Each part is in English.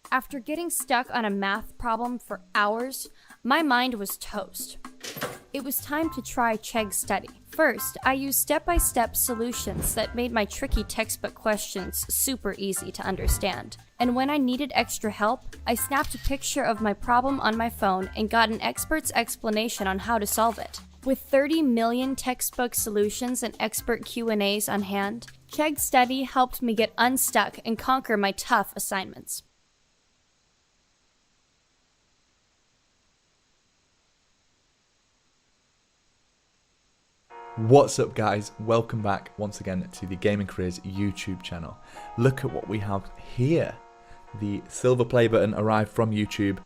After getting stuck on a math problem for hours, my mind was toast. It was time to try Chegg Study. First, I used step-by-step solutions that made my tricky textbook questions super easy to understand. And when I needed extra help, I snapped a picture of my problem on my phone and got an expert's explanation on how to solve it. With 30 million textbook solutions and expert Q&As on hand, Chegg Study helped me get unstuck and conquer my tough assignments. What's up guys, welcome back once again to the Gaming Careers YouTube channel. Look at what we have here. The silver play button arrived from YouTube.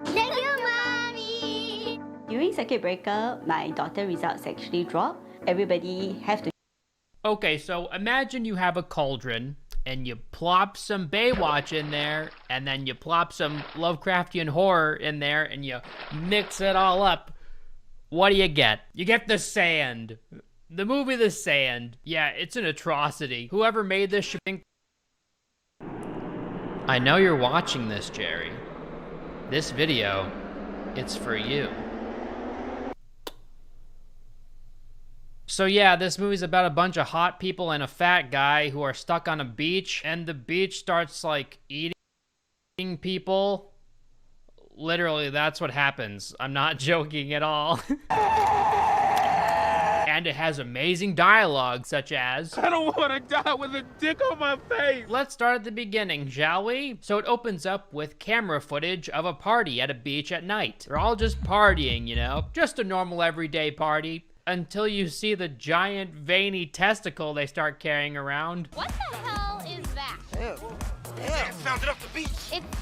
Thank you, Mommy! During circuit breaker, my daughter results actually dropped. Everybody have to... Okay, so imagine you have a cauldron, and you plop some Baywatch in there, and then you plop some Lovecraftian horror in there, and you mix it all up. What do you get? You get The Sand. The movie The Sand. Yeah, it's an atrocity. Whoever made this should think... I know you're watching this, Jerry. This video, it's for you. So yeah, this movie's about a bunch of hot people and a fat guy who are stuck on a beach, and the beach starts, like, eating people. Literally, that's what happens. I'm not joking at all. And it has amazing dialogue, such as... I don't want to die with a dick on my face! Let's start at the beginning, shall we? So it opens up with camera footage of a party at a beach at night. They're all just partying, you know? Just a normal everyday party. Until you see the giant veiny testicle they start carrying around. What the hell is that? Ew. Yeah, found it up the beach.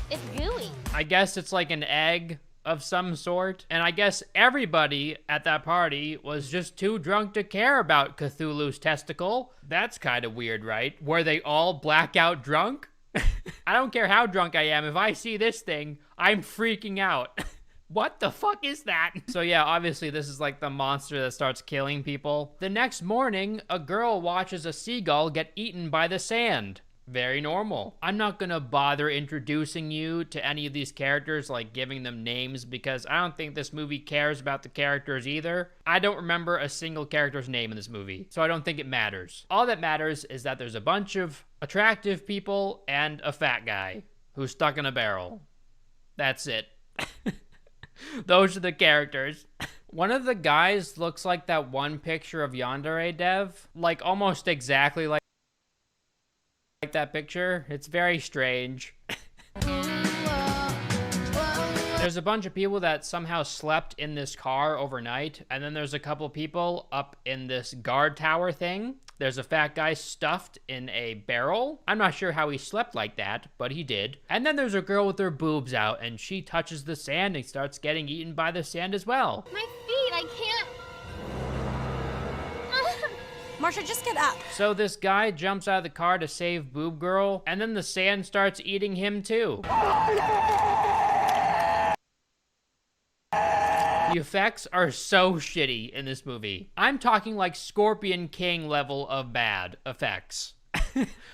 It's gooey. I guess it's like an egg of some sort. And I guess everybody at that party was just too drunk to care about Cthulhu's testicle. That's kind of weird, right? Were they all blackout drunk? I don't care how drunk I am. If I see this thing, I'm freaking out. What the fuck is that? So yeah, obviously this is like the monster that starts killing people. The next morning, a girl watches a seagull get eaten by the sand. Very normal. I'm not gonna bother introducing you to any of these characters, like giving them names, because I don't think this movie cares about the characters either. I don't remember a single character's name in this movie, so I don't think it matters. All that matters is that there's a bunch of attractive people and a fat guy who's stuck in a barrel. That's it. Those are the characters. One of the guys looks like that one picture of Yandere Dev, like almost exactly like that picture. It's very strange. There's a bunch of people that somehow slept in this car overnight, and then there's a couple people up in this guard tower thing. There's a fat guy stuffed in a barrel. I'm not sure how he slept like that, but he did. And then there's a girl with her boobs out, and she touches the sand and starts getting eaten by the sand as well. My feet, I can't. Marsha, just get up. So this guy jumps out of the car to save Boob Girl, and then the sand starts eating him too. The effects are so shitty in this movie. I'm talking like Scorpion King level of bad effects.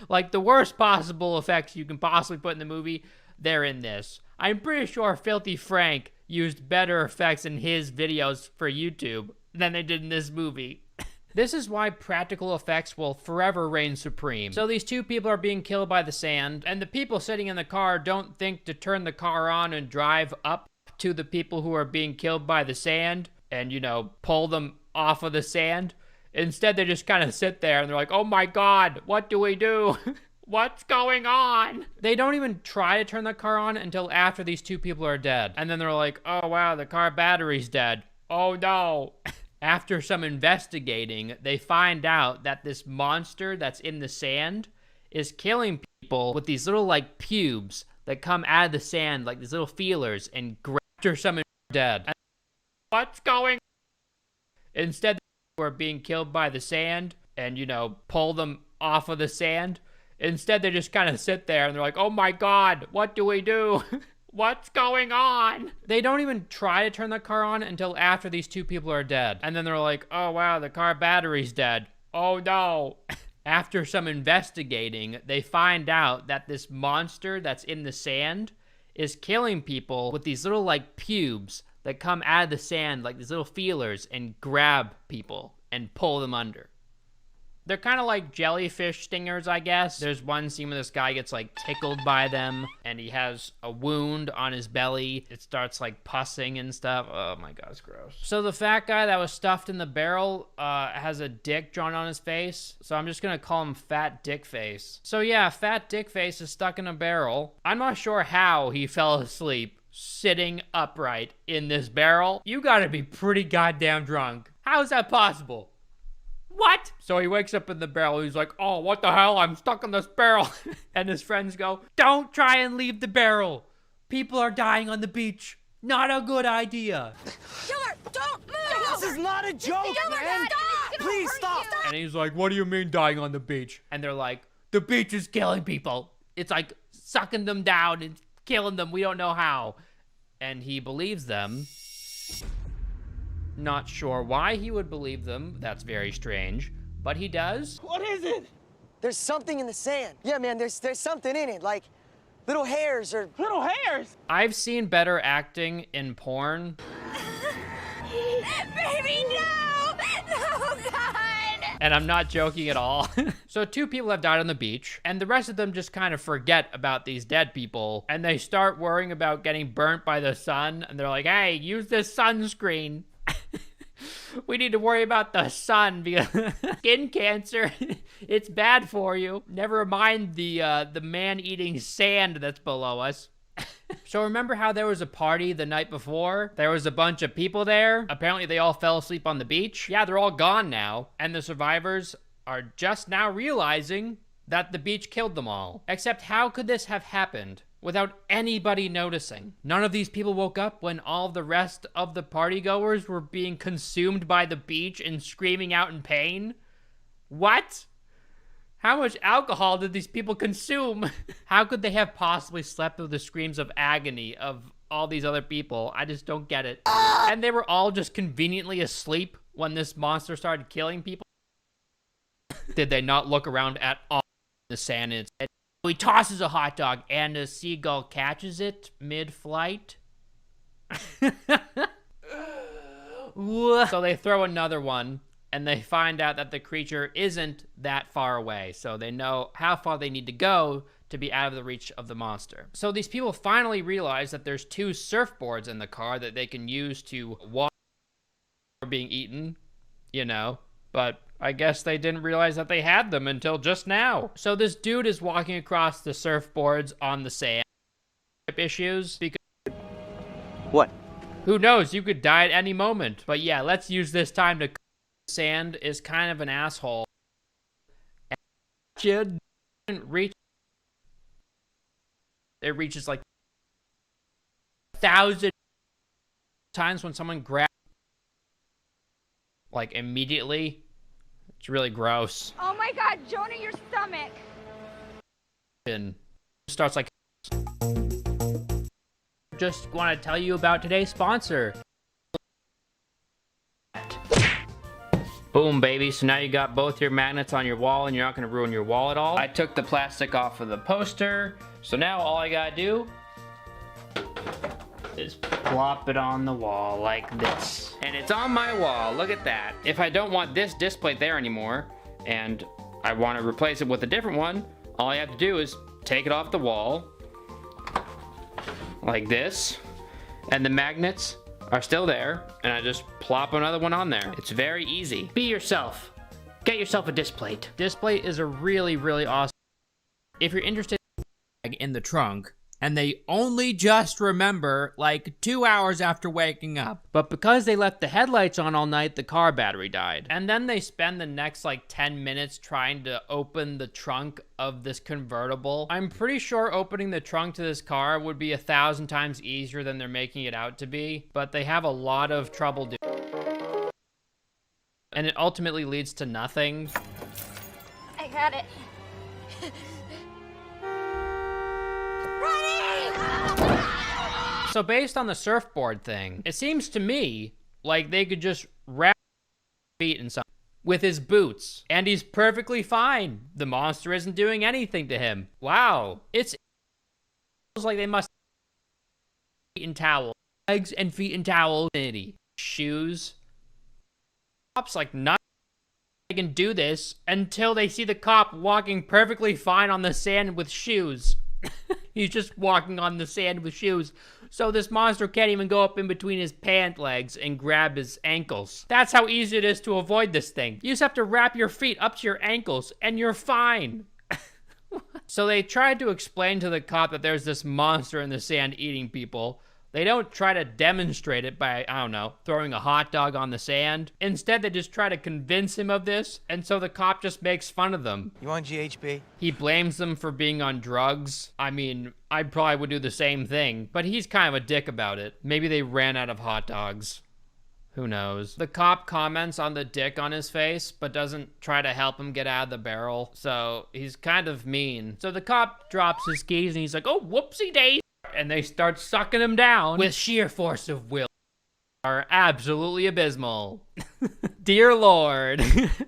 Like the worst possible effects you can possibly put in the movie, they're in this. I'm pretty sure Filthy Frank used better effects in his videos for YouTube than they did in this movie. This is why practical effects will forever reign supreme. So these two people are being killed by the sand, and the people sitting in the car don't think to turn the car on and drive up to the people who are being killed by the sand and, you know, pull them off of the sand. Instead, they just kind of sit there and they're like, oh my God, what do we do? What's going on? They don't even try to turn the car on until after these two people are dead. And then they're like, oh wow, the car battery's dead. Oh no. After some investigating, they find out that this monster that's in the sand is killing people with these little like pubes that come out of the sand, like these little feelers, and after some dead. And what's going on? Instead, they were being killed by the sand and, you know, pull them off of the sand. Instead, they just kind of sit there and they're like, oh my God, what do we do? What's going on? They don't even try to turn the car on until after these two people are dead. And then they're like, oh wow, the car battery's dead. Oh no. After some investigating, they find out that this monster that's in the sand is killing people with these little like pubes that come out of the sand, like these little feelers, and grab people and pull them under. They're kind of like jellyfish stingers, I guess. There's one scene where this guy gets like tickled by them and he has a wound on his belly. It starts like pussing and stuff. Oh my God, it's gross. So the fat guy that was stuffed in the barrel has a dick drawn on his face. So I'm just gonna call him Fat Dick Face. So yeah, Fat Dick Face is stuck in a barrel. I'm not sure how he fell asleep sitting upright in this barrel. You gotta be pretty goddamn drunk. How is that possible? What? So he wakes up in the barrel. He's like, oh, what the hell? I'm stuck in this barrel. And his friends go, don't try and leave the barrel. People are dying on the beach. Not a good idea. Gilbert, don't move! This is not a joke, Gilbert, man! stop! Please stop! And he's like, what do you mean dying on the beach? And they're like, the beach is killing people. It's like sucking them down and killing them. We don't know how. And he believes them. Not sure why he would believe them. That's very strange. But he does. What is it? There's something in the sand. Yeah, man, there's something in it, like little hairs or... Little hairs! I've seen better acting in porn. Baby, no! No, God! And I'm not joking at all. So two people have died on the beach, and the rest of them just kind of forget about these dead people, and they start worrying about getting burnt by the sun, and they're like, hey, use this sunscreen. We need to worry about the sun because skin cancer, it's bad for you. Never mind the man-eating sand that's below us. So remember how there was a party the night before? There was a bunch of people there. Apparently they all fell asleep on the beach. Yeah, they're all gone now. And the survivors are just now realizing that the beach killed them all. Except how could this have happened without anybody noticing? None of these people woke up when all the rest of the partygoers were being consumed by the beach and screaming out in pain? What? How much alcohol did these people consume? How could they have possibly slept through the screams of agony of all these other people? I just don't get it. And they were all just conveniently asleep when this monster started killing people? Did they not look around at all in the sand? He tosses a hot dog and a seagull catches it mid-flight. So they throw another one and they find out that the creature isn't that far away. So they know how far they need to go to be out of the reach of the monster. So these people finally realize that there's two surfboards in the car that they can use to walk being eaten, you know, but I guess they didn't realize that they had them until just now. So this dude is walking across the surfboards on the sand. Issues because What? who knows, you could die at any moment. But yeah, let's use this time to sand is kind of an asshole. And reach. It reaches like 1,000 times when someone grabs like immediately. It's really gross. Oh my god, Jonah, your stomach. And starts like. Just want to tell you about today's sponsor. Boom, baby. So now you got both your magnets on your wall and you're not going to ruin your wall at all. I took the plastic off of the poster. So now all I got to do is plop it on the wall like this. And it's on my wall. Look at that. If I don't want this display there anymore and I want to replace it with a different one, all I have to do is take it off the wall like this, and the magnets are still there, and I just plop another one on there. It's very easy. Be yourself. Get yourself a display. Display is a really, really awesome. If you're interested in the trunk, and they only just remember like 2 hours after waking up. But because they left the headlights on all night, the car battery died. And then they spend the next like 10 minutes trying to open the trunk of this convertible. I'm pretty sure opening the trunk to this car would be 1,000 times easier than they're making it out to be. But they have a lot of trouble doing it. And it ultimately leads to nothing. I got it. So based on the surfboard thing, it seems to me like they could just wrap feet in something with his boots, and he's perfectly fine. The monster isn't doing anything to him. Wow. It's like they must have feet and towels. Legs and feet and towels. Shoes. Cops like not they can do this until they see the cop walking perfectly fine on the sand with shoes. He's just walking on the sand with shoes. So this monster can't even go up in between his pant legs and grab his ankles. That's how easy it is to avoid this thing. You just have to wrap your feet up to your ankles and you're fine. So they tried to explain to the cop that there's this monster in the sand eating people. They don't try to demonstrate it by, I don't know, throwing a hot dog on the sand. Instead, they just try to convince him of this, and so the cop just makes fun of them. You on GHB? He blames them for being on drugs. I mean, I probably would do the same thing, but he's kind of a dick about it. Maybe they ran out of hot dogs. Who knows? The cop comments on the dick on his face, but doesn't try to help him get out of the barrel, so he's kind of mean. So the cop drops his keys, and he's like, oh, whoopsie daisy. And they start sucking him down with sheer force of will. Are absolutely abysmal. Dear Lord.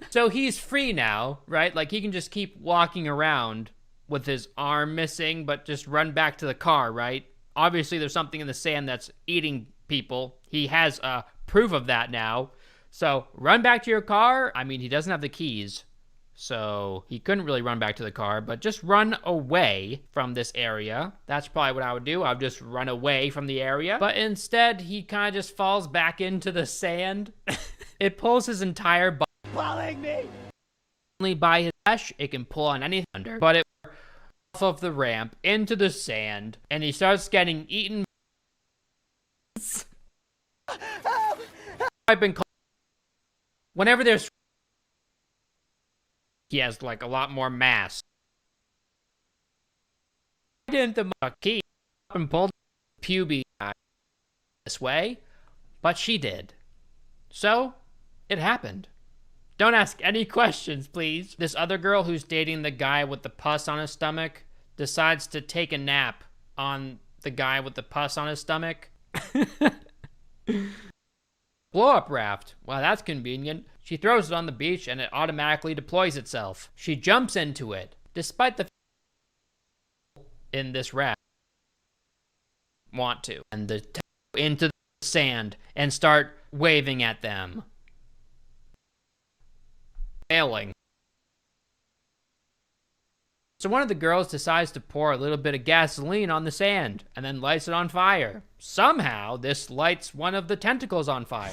So he's free now, right? Like he can just keep walking around with his arm missing, but just run back to the car, right? Obviously there's something in the sand that's eating people. He has proof of that now. So run back to your car. I mean, he doesn't have the keys, so he couldn't really run back to the car, but just run away from this area. That's probably what I would do. I would just run away from the area. But instead, he kind of just falls back into the sand. It pulls his entire body. Following me! Only by his flesh, it can pull on anything under. But it off of the ramp into the sand, and he starts getting eaten. I've been called. Whenever there's he has like a lot more mass. Why didn't the key and pulled puby this way? But she did. So it happened. Don't ask any questions, please. This other girl who's dating the guy with the pus on his stomach decides to take a nap on the guy with the pus on his stomach. Blow-up raft. Wow, that's convenient. She throws it on the beach and it automatically deploys itself. She jumps into it, despite the in this raft want to. And the into the sand and start waving at them. Failing. So one of the girls decides to pour a little bit of gasoline on the sand and then lights it on fire. Somehow, this lights one of the tentacles on fire.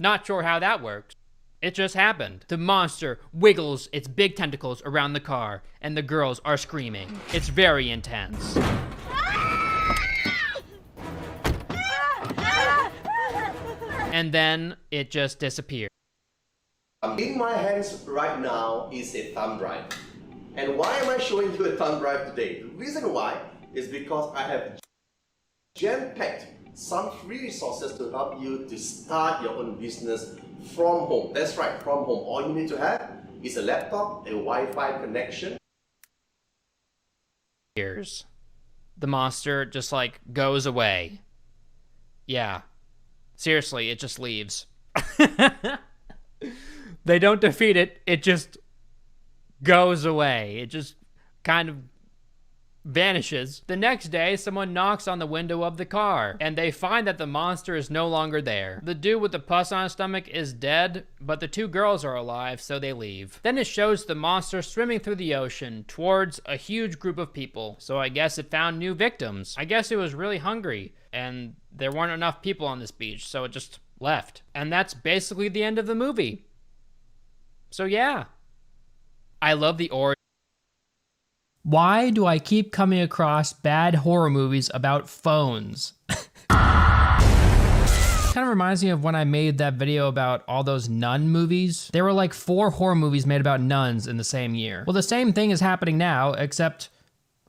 Not sure how that worked. It just happened. The monster wiggles its big tentacles around the car, and the girls are screaming. It's very intense. And then it just disappeared. In my hands right now is a thumb drive. And why am I showing you a thumb drive today? The reason why is because I have jam-packed some free resources to help you to start your own business from home. That's right, from home. All you need to have is a laptop, a Wi-Fi connection. Here's the monster just like goes away. Yeah. Seriously, it just leaves. They don't defeat it, it just goes away. It just kind of vanishes. The next day, someone knocks on the window of the car, and they find that the monster is no longer there. The dude with the pus on his stomach is dead, but the two girls are alive, so they leave. Then it shows the monster swimming through the ocean towards a huge group of people, so I guess it found new victims. I guess it was really hungry, and there weren't enough people on this beach, so it just left. And that's basically the end of the movie. So yeah. I love the origin. Why do I keep coming across bad horror movies about phones? Kind of reminds me of when I made that video about all those nun movies. There were like 4 horror movies made about nuns in the same year. Well, the same thing is happening now, except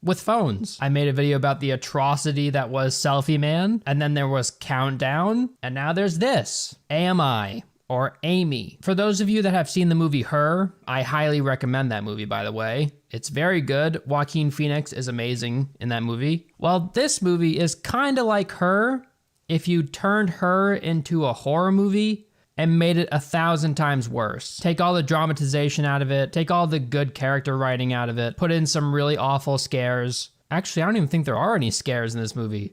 with phones. I made a video about the atrocity that was Selfie Man, and then there was Countdown, and now there's this, AMI. Or Amy. For those of you that have seen the movie Her, I highly recommend that movie, by the way. It's very good. Joaquin Phoenix is amazing in that movie. Well, this movie is kind of like Her if you turned Her into a horror movie and made it 1,000 times worse. Take all the dramatization out of it, take all the good character writing out of it, put in some really awful scares. Actually, I don't even think there are any scares in this movie.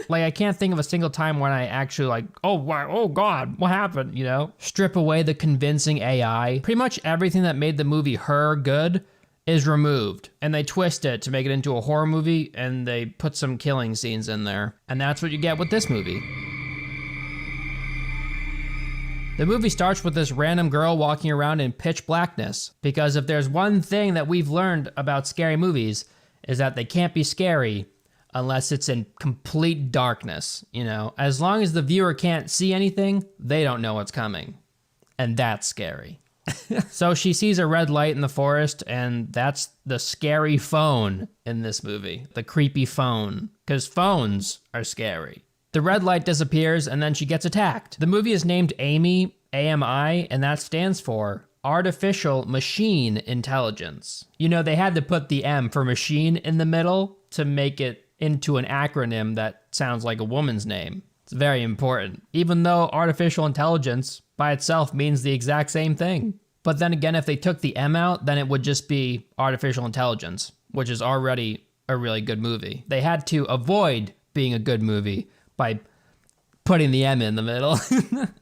Like, I can't think of a single time when I actually like, oh, wow, oh God, what happened, you know? Strip away the convincing AI. Pretty much everything that made the movie Her good is removed. And they twist it to make it into a horror movie, and they put some killing scenes in there. And that's what you get with this movie. The movie starts with this random girl walking around in pitch blackness. Because if there's one thing that we've learned about scary movies, is that they can't be scary unless it's in complete darkness, you know? As long as the viewer can't see anything, they don't know what's coming. And that's scary. So she sees a red light in the forest, and that's the scary phone in this movie. The creepy phone. Because phones are scary. The red light disappears, and then she gets attacked. The movie is named Amy, AMI, and that stands for Artificial Machine Intelligence. You know, they had to put the M for machine in the middle to make it into an acronym that sounds like a woman's name. It's very important, even though artificial intelligence by itself means the exact same thing. But then again, if they took the M out, then it would just be artificial intelligence, which is already a really good movie. They had to avoid being a good movie by putting the M in the middle.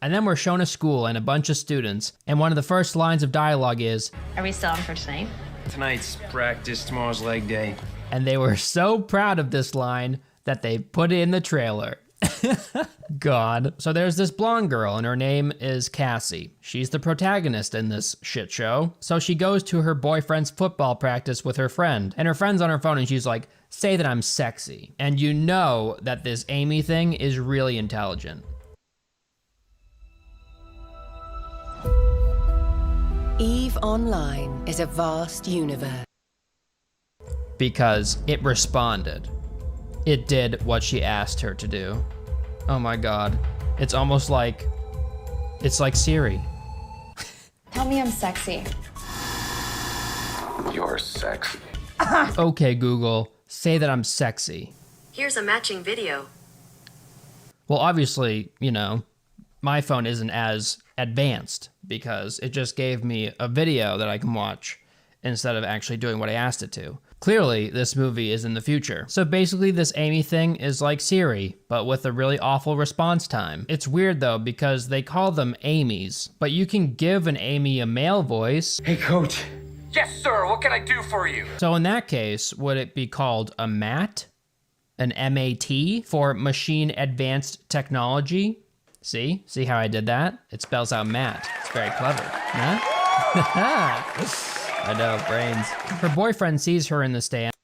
And then we're shown a school and a bunch of students, and one of the first lines of dialogue is, "Are we still on for tonight?" Tonight's practice, tomorrow's leg day. And they were so proud of this line that they put it in the trailer. God. So there's this blonde girl, and her name is Cassie. She's the protagonist in this shit show. So she goes to her boyfriend's football practice with her friend, and her friend's on her phone, and she's like, "Say that I'm sexy." And you know that this Amy thing is really intelligent. EVE Online is a vast universe. Because it responded. It did what she asked her to do. Oh my God. It's almost like, it's like Siri. Tell me I'm sexy. You're sexy. Okay, Google, say that I'm sexy. Here's a matching video. Well, obviously, you know, my phone isn't as advanced because it just gave me a video that I can watch instead of actually doing what I asked it to. Clearly, this movie is in the future. So basically, this Amy thing is like Siri, but with a really awful response time. It's weird though, because they call them Amy's, but you can give an Amy a male voice. Hey, coach. Yes, sir. What can I do for you? So in that case, would it be called a MAT? An MAT for Machine Advanced Technology? See? See how I did that? It spells out Matt. It's very clever. Huh? I know, brains. Her boyfriend sees her in the stand.